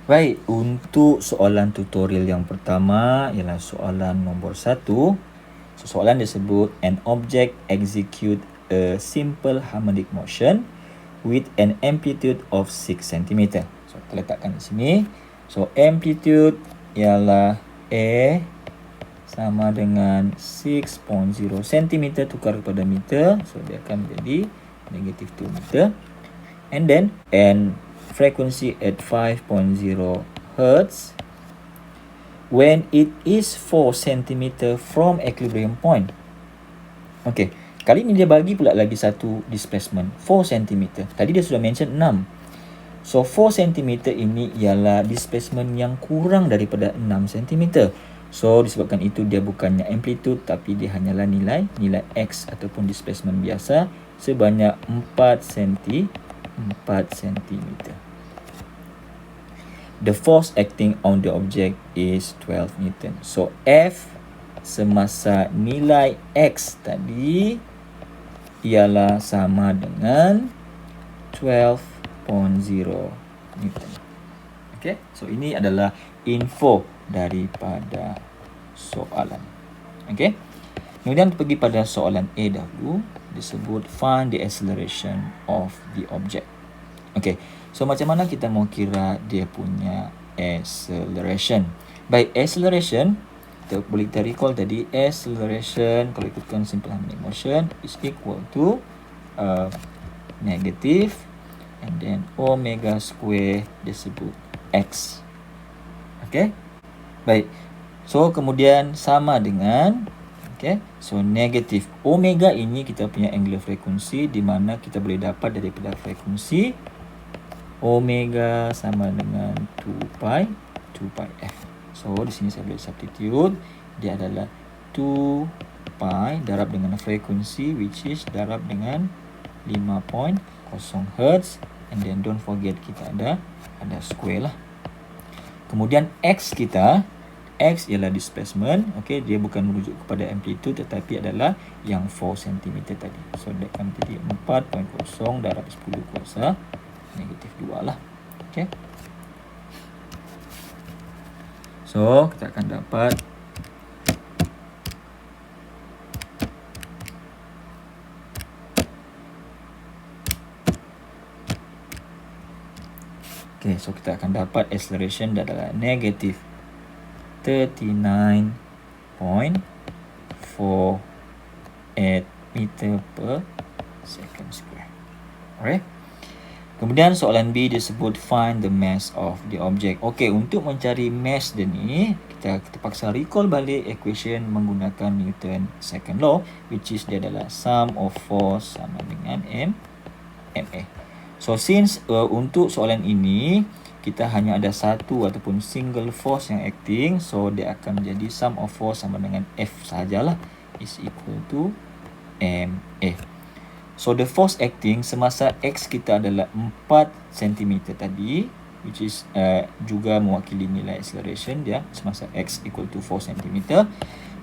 Baik, untuk soalan tutorial yang pertama ialah soalan nombor 1. So, soalan disebut an object execute a simple harmonic motion with an amplitude of 6 cm. So, kita letakkan di sini. So, amplitude ialah A sama dengan 6.0 cm tukar kepada meter. So, dia akan menjadi negative 2 meter. And then, frequency at 5.0 Hz when it is 4 cm from equilibrium point. Okey, kali ini dia bagi pula lagi satu displacement 4 cm. Tadi dia sudah mention 6. So 4 cm ini ialah displacement yang kurang daripada 6 cm. So disebabkan itu dia bukannya amplitude tapi dia hanyalah nilai X ataupun displacement biasa sebanyak 4 cm. The force acting on the object is 12 Newton. So F semasa nilai X tadi ialah sama dengan 12.0 Newton. Okay, so ini adalah info daripada soalan. Okay, kemudian pergi pada soalan A dahulu. Disebut find the acceleration of the object. Okay, so macam mana kita mau kira dia punya acceleration? Baik, acceleration kita recall tadi, acceleration kalau ikutkan simple harmonic motion is equal to negative and then omega square disebut x. Okay, baik, so kemudian sama dengan so negatif omega ini kita punya angular frequency, di mana kita boleh dapat daripada frekuensi omega sama dengan 2 pi f. So di sini saya boleh substitute, dia adalah 2 pi darab dengan frekuensi which is darab dengan 5.0 Hz, and then don't forget kita ada square lah. Kemudian x kita, X ialah displacement, okay, dia bukan merujuk kepada amplitude tetapi adalah yang 4 cm tadi. So dia akan jadi 4.0 darab 10 kuasa negatif 2 lah. Okay, so kita akan dapat acceleration adalah negatif 39.48 meter per second square. Alright. Kemudian soalan B disebut find the mass of the object. Okey, untuk mencari mass dia ni, kita paksa recall balik equation menggunakan Newton second law, which is dia adalah sum of force sama dengan ma. So since untuk soalan ini kita hanya ada satu ataupun single force yang acting, so dia akan menjadi sum of force sama dengan F sahajalah, is equal to ma. So the force acting semasa X kita adalah 4 cm tadi, which is juga mewakili nilai acceleration dia semasa X equal to 4 cm.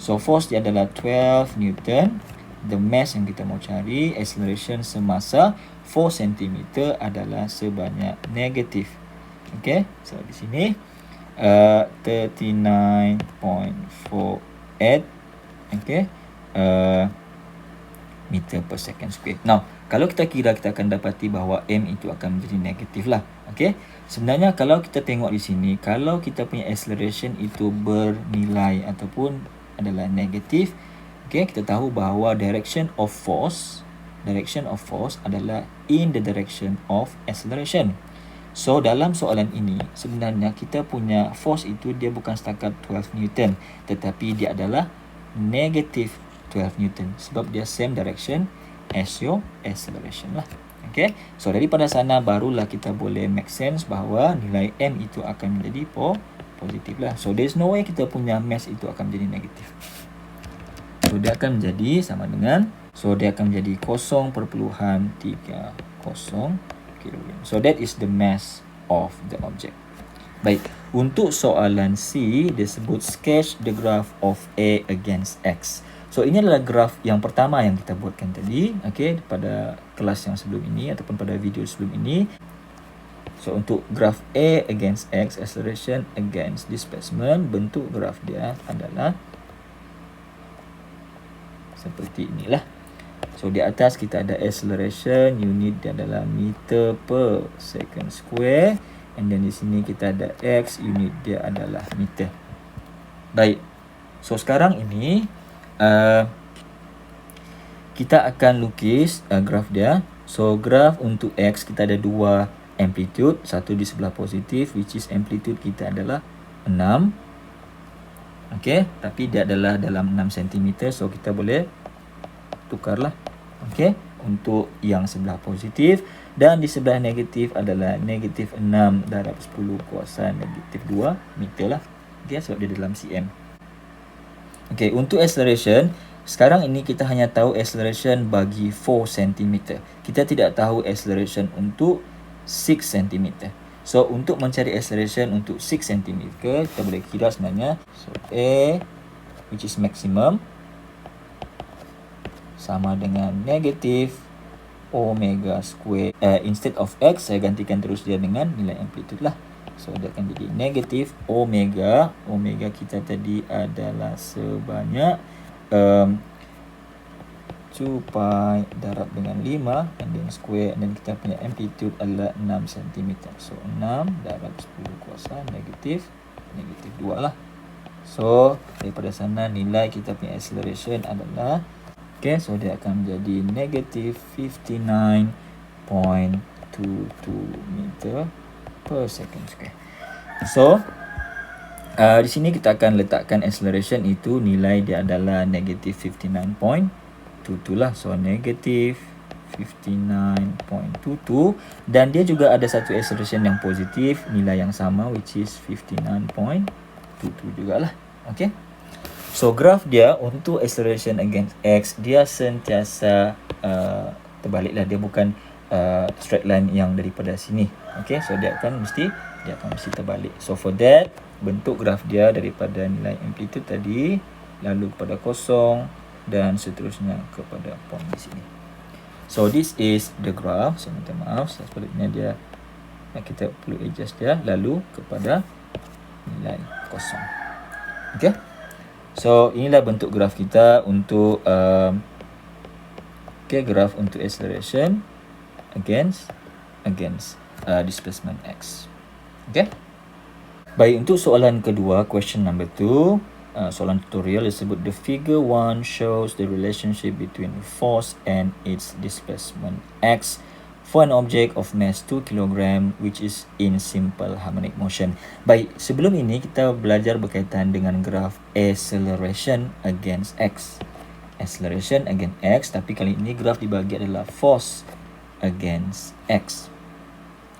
So force dia adalah 12 Newton. The mass yang kita mau cari, acceleration semasa 4 cm adalah sebanyak negatif. Okay, so di sini 39.48 meter per second square. Now, kalau kita kira, kita akan dapati bahawa m itu akan menjadi negatif lah. Okay, sebenarnya kalau kita tengok di sini, kalau kita punya acceleration itu bernilai ataupun adalah negatif, okay, kita tahu bahawa direction of force adalah in the direction of acceleration. So dalam soalan ini sebenarnya kita punya force itu dia bukan setakat 12 Newton, tetapi dia adalah negative 12 Newton sebab dia same direction as your acceleration lah. Okay, so daripada sana barulah kita boleh make sense bahawa nilai m itu akan menjadi positif lah. So there's no way kita punya mass itu akan menjadi negatif. So dia akan menjadi sama dengan, so dia akan menjadi 0.30 kg. So that is the mass of the object. Baik, untuk soalan C disebut sketch the graph of A against X. So ini adalah graf yang pertama yang kita buatkan tadi, okay, pada kelas yang sebelum ini ataupun pada video sebelum ini. So untuk graf A against X, acceleration against displacement, bentuk graf dia adalah seperti inilah. So di atas kita ada acceleration, unit dia adalah meter per second square, and then di sini kita ada X, unit dia adalah meter. Baik. So sekarang ini kita akan lukis graf dia. So graf untuk X kita ada dua amplitude, satu di sebelah positif, which is amplitude kita adalah 6. Okey, tapi dia adalah dalam 6 cm, so kita boleh tukarlah. Okey, untuk yang sebelah positif, dan di sebelah negatif adalah negatif 6 darab 10 kuasa negatif 2 meter lah. Okey, sebab dia dalam cm. Okey, untuk acceleration, sekarang ini kita hanya tahu acceleration bagi 4 cm. Kita tidak tahu acceleration untuk 6 cm. So untuk mencari acceleration untuk 6 cm, kita boleh kira sebenarnya. So A, which is maximum, sama dengan negatif omega square. Instead of X, saya gantikan terus dia dengan nilai amplitude lah. So dia akan jadi negatif omega. Omega kita tadi adalah sebanyak 2 pi darab dengan 5, and then square, and then kita punya amplitude adalah 6 cm. So 6 darab 10 kuasa negatif 2 lah. So daripada sana nilai kita punya acceleration adalah, okay, so dia akan menjadi negatif 59.22 meter per second square. So di sini kita akan letakkan acceleration itu, nilai dia adalah negatif 59.22 lah. So negatif 59.22, dan dia juga ada satu acceleration yang positif, nilai yang sama, which is 59.22 jugalah. Okay, so graf dia untuk acceleration against X, dia sentiasa terbalik lah. Dia bukan straight line yang daripada sini. Okay, so dia akan mesti terbalik. So for that, bentuk graf dia daripada nilai amplitude tadi lalu kepada kosong dan seterusnya kepada point di sini. So this is the graph. Saya minta maaf, sepatutnya dia kita perlu adjust dia lalu kepada nilai kosong. Okay, so inilah bentuk graf kita untuk graf untuk acceleration against displacement X. Okay, baik, untuk soalan kedua, question number 2, soalan tutorial disebut the figure 1 shows the relationship between force and its displacement X for an object of mass 2 kg which is in simple harmonic motion. Baik, sebelum ini kita belajar berkaitan dengan graf acceleration against X. Acceleration against X, tapi kali ini graf dibagi adalah force against X.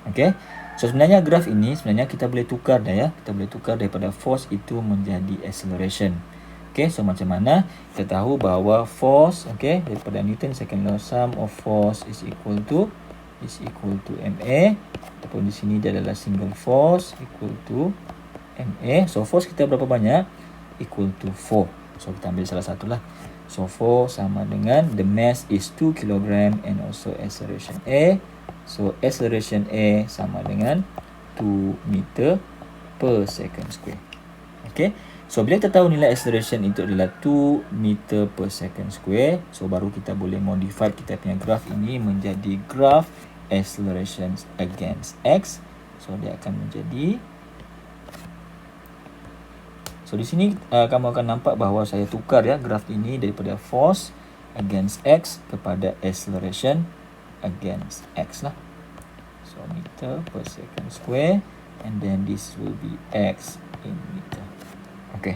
Okay, so sebenarnya graf ini sebenarnya kita boleh tukar dah ya. Kita boleh tukar daripada force itu menjadi acceleration. Okay, so macam mana? Kita tahu bahawa force, okay, daripada Newton second law, sum of force is equal to MA. Ataupun di sini dia adalah single force equal to MA. So force kita berapa banyak? Equal to 4. So kita ambil salah satu lah. So 4 sama dengan the mass is 2 kg and also acceleration A. So acceleration A sama dengan 2 meter per second square. Okay, so bila kita tahu nilai acceleration itu adalah 2 meter per second square, so baru kita boleh modify kita punya graf ini menjadi graf acceleration against X. So dia akan menjadi, so di sini kamu akan nampak bahawa saya tukar ya graf ini daripada force against X kepada acceleration against X lah. So meter per second square, and then this will be X in meter. Okay,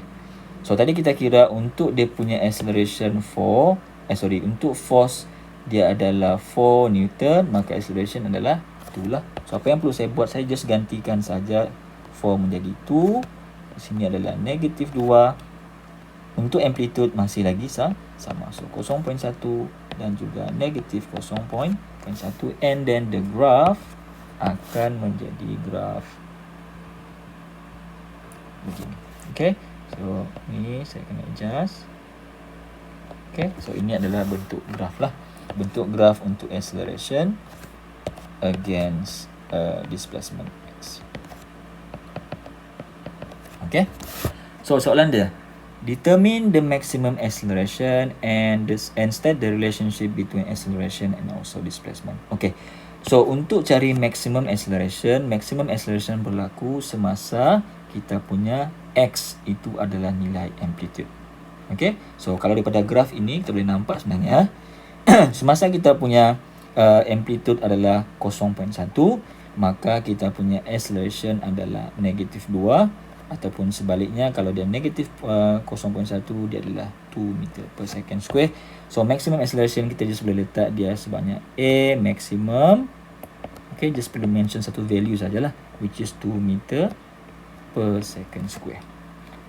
so tadi kita kira untuk dia punya acceleration untuk force dia adalah 4 Newton, maka acceleration adalah 2 lah. So apa yang perlu saya buat, saya just gantikan saja 4 menjadi 2. Di sini adalah negatif 2. Untuk amplitude masih lagi sama, so 0.1 dan juga negatif 0.1, and then the graph akan menjadi graph begini. Okay, so ni saya kena adjust. Okay, so ini adalah bentuk graf lah. Bentuk graf untuk acceleration against displacement x. Okay, so soalan dia, determine the maximum acceleration and state the relationship between acceleration and also displacement. Okay, so untuk cari maximum acceleration berlaku semasa kita punya x itu adalah nilai amplitude. Okay, so kalau daripada graf ini kita boleh nampak sebenarnya semasa kita punya amplitude adalah 0.1, maka kita punya acceleration adalah -2, ataupun sebaliknya kalau dia negatif 0.1 dia adalah 2 meter per second square. So maximum acceleration kita just boleh letak dia sebanyak A maximum. Okay, just perlu mention satu value sajalah, which is 2 meter per second square.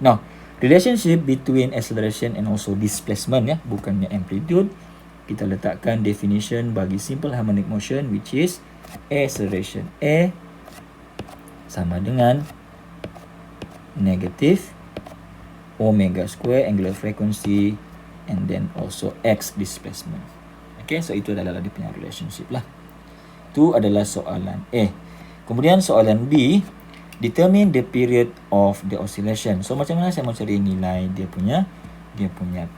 Now, relationship between acceleration and also displacement, ya, bukannya amplitude. Kita letakkan definition bagi simple harmonic motion, which is acceleration A sama dengan negative omega square angular frequency and then also x displacement. Okay, so itu adalah dia punya relationship lah. Itu adalah soalan A. Kemudian soalan B, determine the period of the oscillation. So macam mana saya mau cari nilai dia punya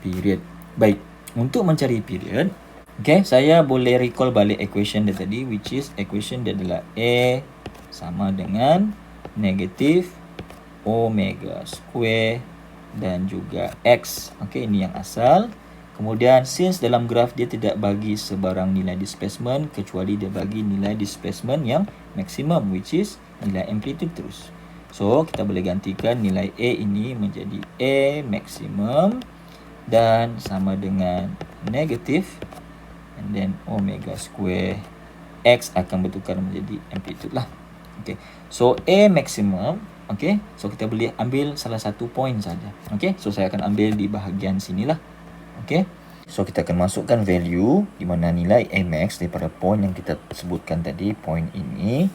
period. Baik, untuk mencari period, okay, saya boleh recall balik equation dia tadi, which is equation dia adalah A sama dengan negative omega square dan juga x. Okay, ini yang asal. Kemudian since dalam graf dia tidak bagi sebarang nilai displacement kecuali dia bagi nilai displacement yang maksimum, which is nilai amplitude terus. So kita boleh gantikan nilai A ini menjadi A maximum dan sama dengan negative and then omega square x akan bertukar menjadi amplitude lah. Okay, so A maximum. Okay, so kita boleh ambil salah satu point saja. Okay, so saya akan ambil di bahagian sinilah. Okay, so kita akan masukkan value di mana nilai A max daripada point yang kita sebutkan tadi, point ini,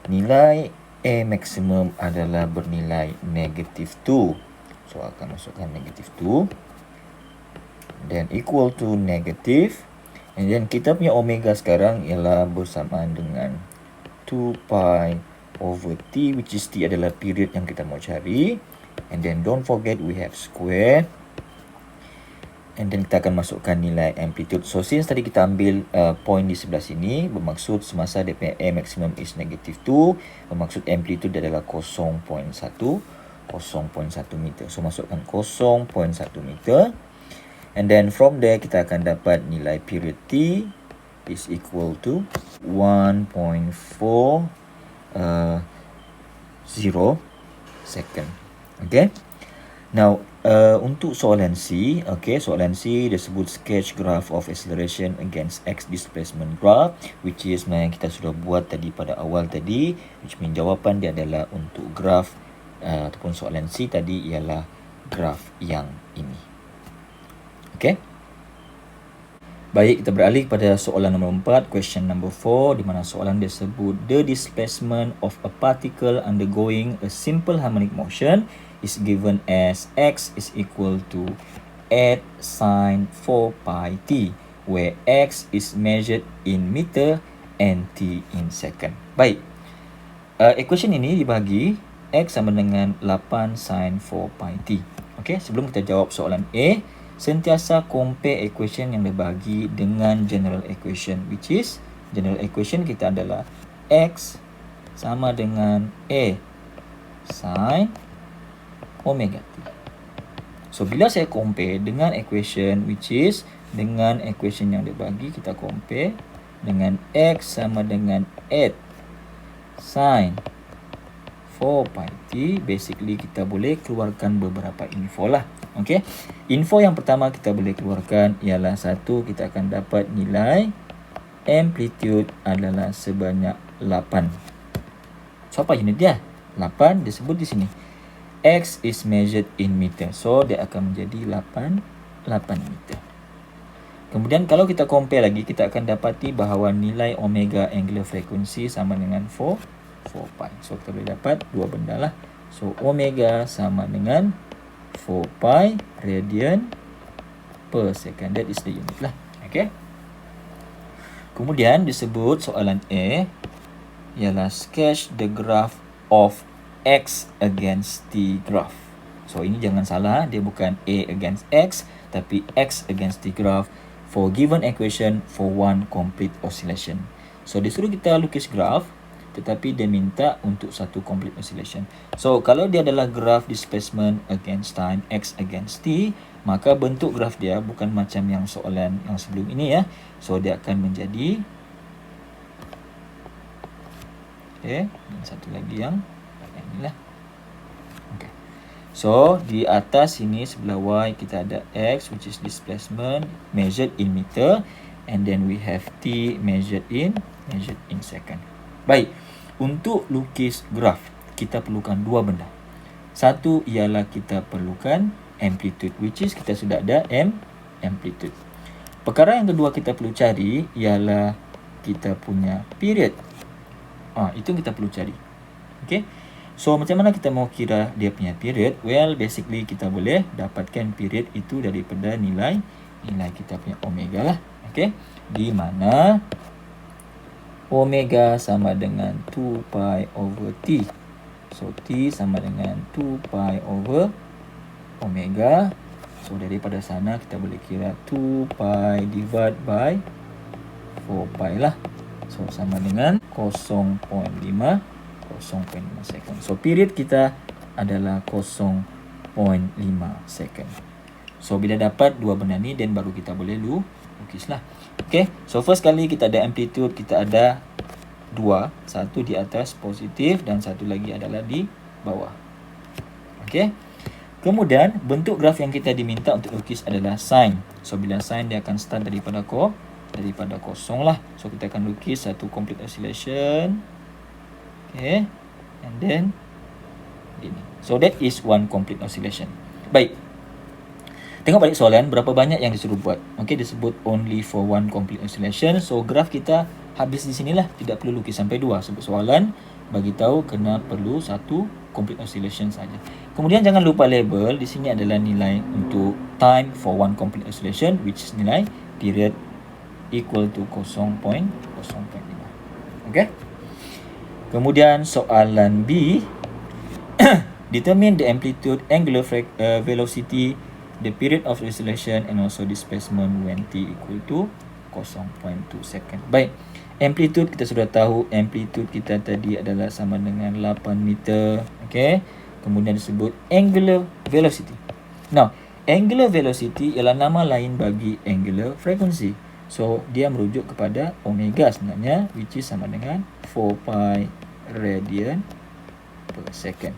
nilai A maximum adalah bernilai negative 2. So akan masukkan negative 2 then equal to negative, and then kita punya omega sekarang ialah bersamaan dengan 2 pi over t, which is t adalah period yang kita mau cari, and then don't forget we have square, and then kita akan masukkan nilai amplitude. So since tadi kita ambil point di sebelah sini, bermaksud semasa DP A maximum is negative 2, bermaksud amplitude adalah 0.1 meter. So masukkan 0.1 meter, and then from there kita akan dapat nilai period t is equal to 1.40 second. Okay, now untuk soalan C, okay, soalan C dia sebut sketch graph of acceleration against x displacement graph, which is yang kita sudah buat tadi pada awal tadi, which mean jawapan dia adalah untuk graph ataupun soalan C tadi ialah graph yang ini. Okay, baik, kita beralih pada soalan nombor 4, question number 4, di mana soalan dia sebut the displacement of a particle undergoing a simple harmonic motion is given as x is equal to 8 sin 4 pi t, where x is measured in meter and t in second. Baik, equation ini dibagi x sama dengan 8 sin 4 pi t. Okay, sebelum kita jawab soalan A, sentiasa compare equation yang dibagi dengan general equation, which is general equation kita adalah x sama dengan A sin omega t. So bila saya compare dengan equation which is dengan equation yang dibagi, kita compare dengan x sama dengan 8 sin 4 pi t, basically kita boleh keluarkan beberapa info lah. Okay, info yang pertama kita boleh keluarkan ialah satu, kita akan dapat nilai amplitude adalah sebanyak 8. So apa unit dia? 8 disebut di sini. X is measured in meter, so dia akan menjadi 8 meter. Kemudian kalau kita compare lagi, kita akan dapati bahawa nilai omega angular frequency sama dengan 4 pi. So kita boleh dapat dua benda lah. So omega sama dengan 4 pi radian per second. That is the unit lah. Okay. Kemudian disebut soalan A, ialah sketch the graph of X against T graph. So ini jangan salah, dia bukan A against X, tapi X against T graph for given equation for one complete oscillation. So dia suruh kita lukis graph, tetapi dia minta untuk satu complete oscillation. So kalau dia adalah graph displacement against time, X against T, maka bentuk graph dia bukan macam yang soalan yang sebelum ini ya. So dia akan menjadi, okay, dan satu lagi yang inilah. Okay. So di atas sini sebelah Y kita ada X, which is displacement measured in meter, and then we have T measured in second. Baik, untuk lukis graf kita perlukan dua benda. Satu ialah kita perlukan amplitude, which is kita sudah ada amplitude. Perkara yang kedua kita perlu cari ialah kita punya period. Itu kita perlu cari. Okay. So macam mana kita mau kira dia punya period? Well, basically kita boleh dapatkan period itu daripada nilai kita punya omega lah. Okay. Di mana omega sama dengan 2 pi over T. So T sama dengan 2 pi over omega. So daripada sana kita boleh kira 2 pi divide by 4 pi lah. So sama dengan 0.5 second. So period kita adalah 0.5 second. So bila dapat dua benda ni, then baru kita boleh lukis lah. Okay, so first kali kita ada amplitude, kita ada dua, satu di atas positif dan satu lagi adalah di bawah. Okay, kemudian bentuk graf yang kita diminta untuk lukis adalah sine. So bila sine dia akan start daripada kosong lah. So kita akan lukis satu complete oscillation. Okay, and then ini. So that is one complete oscillation. Baik, tengok balik soalan, berapa banyak yang disuruh buat. Okay, disebut only for one complete oscillation. So graf kita habis di sinilah, tidak perlu lukis sampai dua. Sebab soalan bagi tahu kena perlu satu complete oscillation saja. Kemudian jangan lupa label, di sini adalah nilai untuk time for one complete oscillation, which is nilai period equal to 0.5. Okay. Kemudian soalan B, determine the amplitude, angular velocity, the period of oscillation and also displacement when T equal to 0.2 second. Baik, amplitude kita sudah tahu, amplitude kita tadi adalah sama dengan 8 meter. Okay. Kemudian disebut angular velocity. Now, angular velocity ialah nama lain bagi angular frequency. So, dia merujuk kepada omega sebenarnya, which is sama dengan 4 pi radian per second.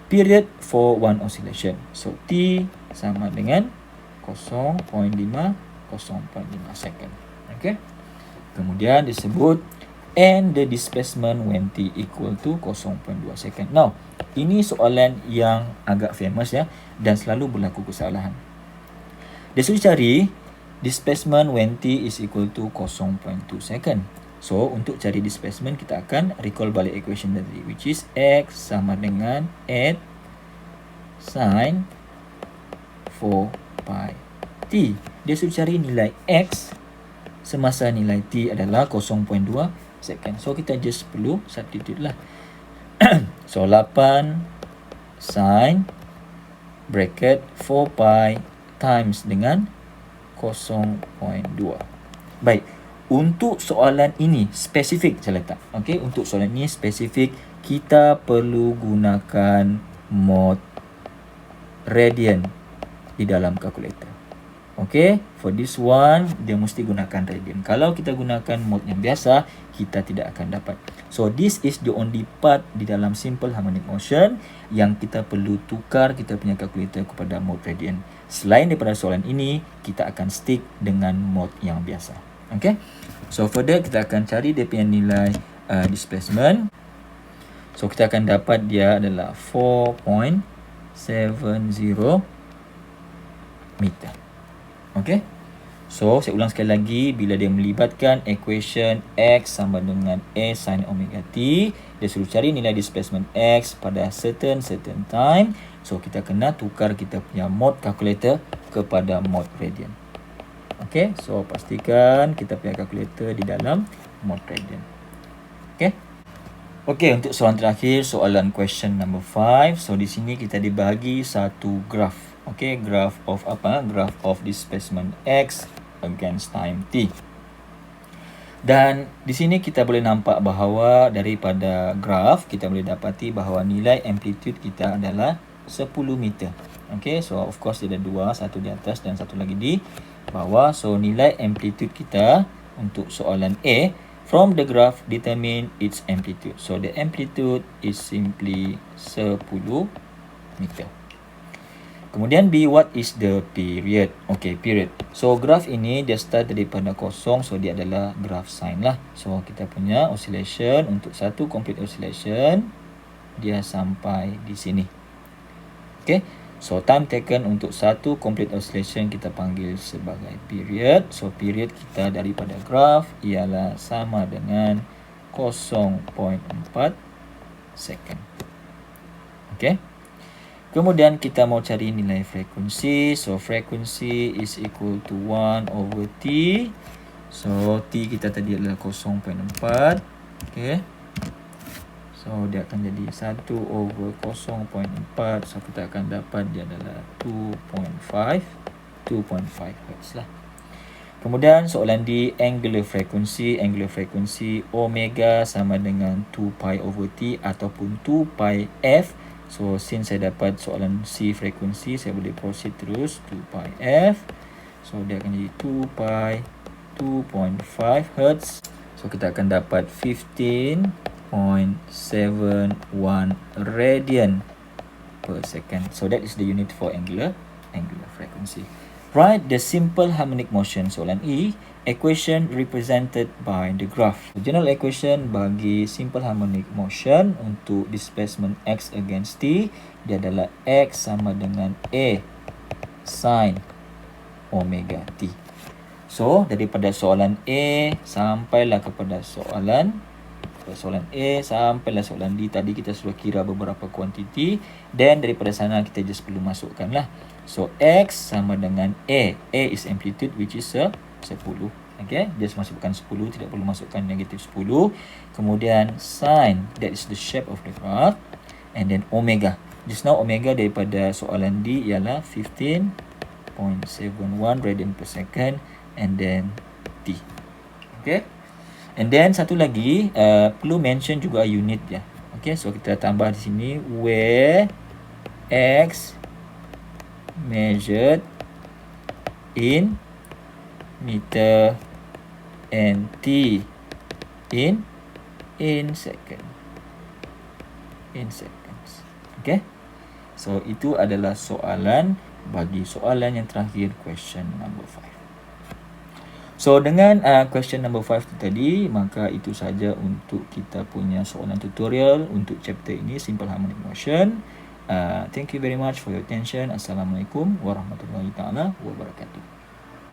Period for one oscillation. So, T sama dengan 0.5 second. Okay. Kemudian disebut and the displacement when T equal to 0.2 second. Now, ini soalan yang agak famous ya, dan selalu berlaku kesalahan. Dia suruh cari displacement when T is equal to 0.2 second. So, untuk cari displacement kita akan recall balik equation tadi, which is X sama dengan 8 sin 4 pi T. Dia suruh cari nilai X semasa nilai T adalah 0.2 second. So, kita just perlu substitute lah. So, 8 sin bracket 4 pi times dengan 0.2. Baik, untuk soalan ini spesifik saya letak. Okey, untuk soalan ini spesifik kita perlu gunakan mod radian di dalam kalkulator. Okey, for this one dia mesti gunakan radian. Kalau kita gunakan mod yang biasa, kita tidak akan dapat. So this is the only part di dalam simple harmonic motion yang kita perlu tukar kita punya kalkulator kepada mod radian. Selain daripada soalan ini, kita akan stick dengan mod yang biasa. Okay. So further kita akan cari dia punya nilai displacement. So kita akan dapat dia adalah 4.70 meter. Okay. So saya ulang sekali lagi, bila dia melibatkan equation X sama dengan A sin omega T, dia suruh cari nilai displacement X pada certain time. So kita kena tukar kita punya mod calculator kepada mod radian. Okay, so pastikan kita punya calculator di dalam mod radian. Okay. Okey, untuk soalan terakhir, soalan question number 5. So di sini kita dibagi satu graph. Okey, graph of apa? Graph of displacement x against time t. Dan di sini kita boleh nampak bahawa daripada graf kita boleh dapati bahawa nilai amplitude kita adalah 10 meter. Okey, so of course dia ada dua, satu di atas dan satu lagi di bawah. So nilai amplitude kita untuk soalan A, from the graph determine its amplitude. So the amplitude is simply 10 meter. Kemudian B, what is the period? Okay, period. So graph ini dia start daripada kosong, so dia adalah graph sine lah. So kita punya oscillation untuk satu complete oscillation dia sampai di sini. Okay, so time taken untuk satu complete oscillation kita panggil sebagai period. So period kita daripada graph ialah sama dengan 0.4 second. Okay. Kemudian kita mau cari nilai frekuensi. So frekuensi is equal to 1 over T. So T kita tadi adalah 0.4. Okay. So dia akan jadi 1 over 0.4. So kita akan dapat dia adalah 2.5 Hz lah. Kemudian soalan di angular frequency. Angular frequency omega sama dengan 2 pi over T ataupun 2 pi F. So since saya dapat soalan C frekuensi, saya boleh proceed terus 2 pi F. So dia akan jadi 2 pi 2.5 Hz. So kita akan dapat 15.71 radian per second. So that is the unit for angular frequency. Write the simple harmonic motion. Soalan E, equation represented by the graph. General equation bagi simple harmonic motion untuk displacement x against t, dia adalah x sama dengan A sin omega t. So daripada soalan A sampailah kepada soalan D tadi kita sudah kira beberapa kuantiti, dan daripada sana kita just perlu masukkan lah. So x sama dengan A is amplitude which is 10. Okay, just masukkan 10, tidak perlu masukkan negatif 10. Kemudian sin, that is the shape of the graph, and then omega. Just now omega daripada soalan D ialah 15.71 radian per second, and then T. Okay. And then satu lagi perlu mention juga unit dia. Okay, so kita tambah di sini where x measured in meter and t in second. In seconds. Okay. So itu adalah soalan bagi soalan yang terakhir, question number 5. So dengan question number 5 tu tadi, maka itu saja untuk kita punya soalan tutorial untuk chapter ini, simple harmonic motion. Thank you very much for your attention. Assalamualaikum warahmatullahi taala wabarakatuh.